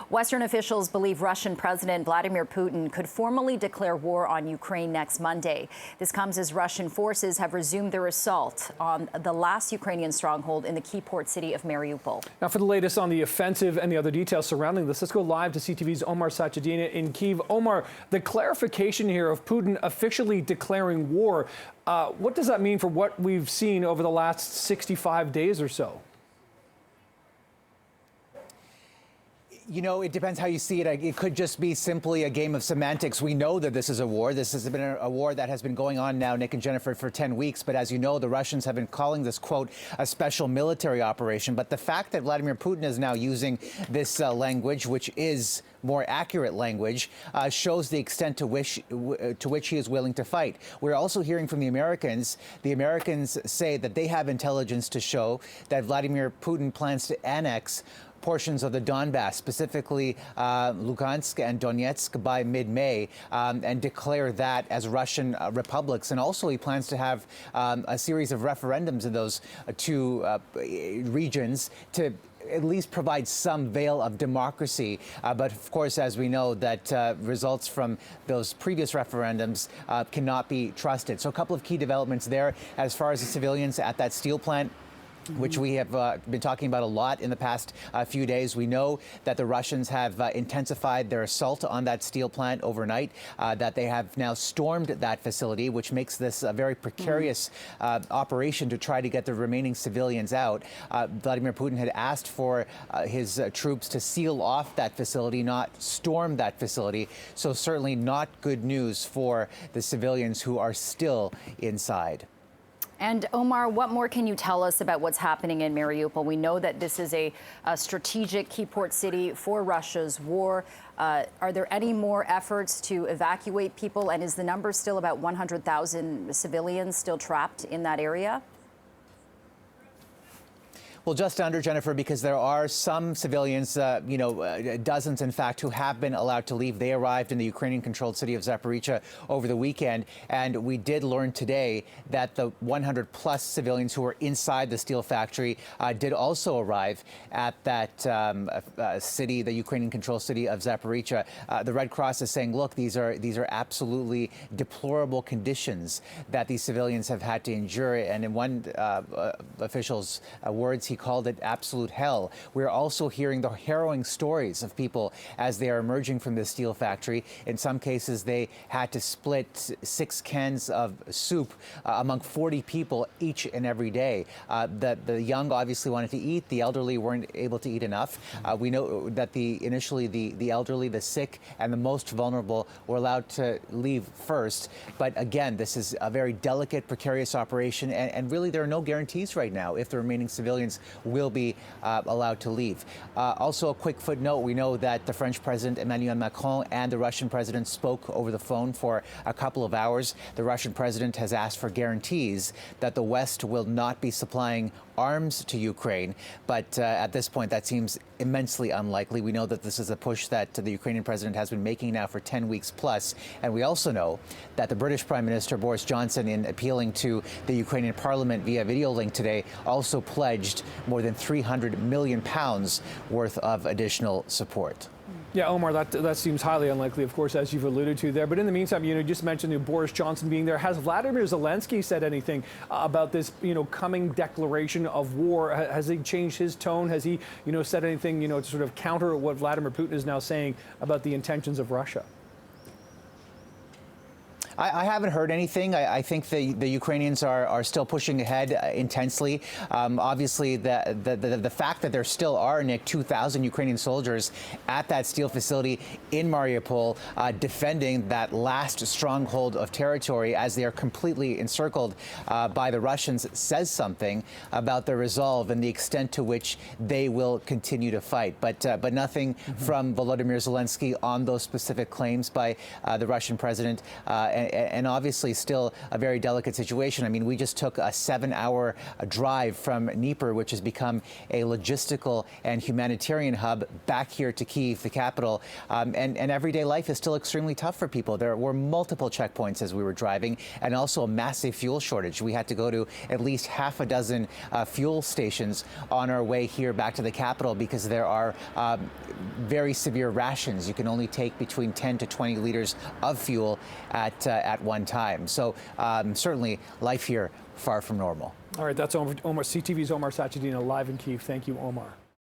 Western officials believe Russian President Vladimir Putin could formally declare war on Ukraine next Monday. This comes as Russian forces have resumed their assault on the last Ukrainian stronghold in the key port city of Mariupol. Now, for the latest on the offensive and the other details surrounding this, let's go live to CTV's Omar Sachedina in Kyiv. Omar, the clarification here of Putin officially declaring war, what does that mean for what we've seen over the last 65 days or so? You know, it depends how you see it. It could just be simply a game of semantics. We know that this is a war. This has been a war that has been going on now, Nick and Jennifer, for 10 weeks. But as you know, the Russians have been calling this, quote, a special military operation. But the fact that Vladimir Putin is now using this language, which is more accurate language, shows the extent to which he is willing to fight. We're also hearing from the Americans. The Americans say that they have intelligence to show that Vladimir Putin plans to annex portions of the Donbass, specifically Lugansk and Donetsk, by mid-May, and declare that as Russian republics. And also he plans to have a series of referendums in those two regions to at least provide some veil of democracy. But of course, as we know, that results from those previous referendums cannot be trusted. So a couple of key developments there as far as the civilians at that steel plant, which we have been talking about a lot in the past few days. We know that the Russians have intensified their assault on that steel plant overnight, that they have now stormed that facility, which makes this a very precarious operation to try to get the remaining civilians out. Vladimir Putin had asked for his troops to seal off that facility, not storm that facility. So certainly not good news for the civilians who are still inside. And Omar, what more can you tell us about what's happening in Mariupol? We know that this is a strategic key port city for Russia's war. Are there any more efforts to evacuate people? And is the number still about 100,000 civilians still trapped in that area? Well, just under, Jennifer, because there are some civilians, dozens, in fact, who have been allowed to leave. They arrived in the Ukrainian-controlled city of Zaporizhia over the weekend. And we did learn today that the 100-plus civilians who were inside the steel factory did also arrive at that city, the Ukrainian-controlled city of Zaporizhia. The Red Cross is saying, look, these are absolutely deplorable conditions that these civilians have had to endure. And in one official's words, he called it absolute hell. We're also hearing the harrowing stories of people as they are emerging from the steel factory. In some cases, they had to split 6 cans of soup among 40 people each and every day. The young obviously wanted to eat. The elderly weren't able to eat enough. We know that initially the elderly, the sick, and the most vulnerable were allowed to leave first. But again, this is a very delicate, precarious operation, and really there are no guarantees right now if the remaining civilians will be allowed to leave. Also, a quick footnote, we know that the French President Emmanuel Macron and the Russian President spoke over the phone for a couple of hours. The Russian President has asked for guarantees that the West will not be supplying arms to Ukraine, but at this point that seems immensely unlikely. We know that this is a push that the Ukrainian president has been making now for 10 weeks plus, and we also know that the British Prime Minister Boris Johnson, in appealing to the Ukrainian parliament via video link today, also pledged more than £300 million worth of additional support. Yeah, Omar, that seems highly unlikely, of course, as you've alluded to there. But in the meantime, you just mentioned Boris Johnson being there. Has Vladimir Zelensky said anything about this, coming declaration of war? Has he changed his tone? Has he, said anything, to sort of counter what Vladimir Putin is now saying about the intentions of Russia? I haven't heard anything. I think the Ukrainians are still pushing ahead intensely. Obviously, the fact that there still are, Nick, 2,000 Ukrainian soldiers at that steel facility in Mariupol defending that last stronghold of territory as they are completely encircled by the Russians says something about their resolve and the extent to which they will continue to fight. But nothing from Volodymyr Zelensky on those specific claims by the Russian president and obviously still a very delicate situation. I mean, we just took a 7-hour drive from Dnipro, which has become a logistical and humanitarian hub, back here to Kyiv, the capital. And everyday life is still extremely tough for people. There were multiple checkpoints as we were driving, and also a massive fuel shortage. We had to go to at least half a dozen fuel stations on our way here back to the capital because there are very severe rations. You can only take between 10 to 20 liters of fuel at one time. So certainly life here far from normal. All right, that's Omar, CTV's Omar Sachedina live in Kyiv. Thank you, Omar.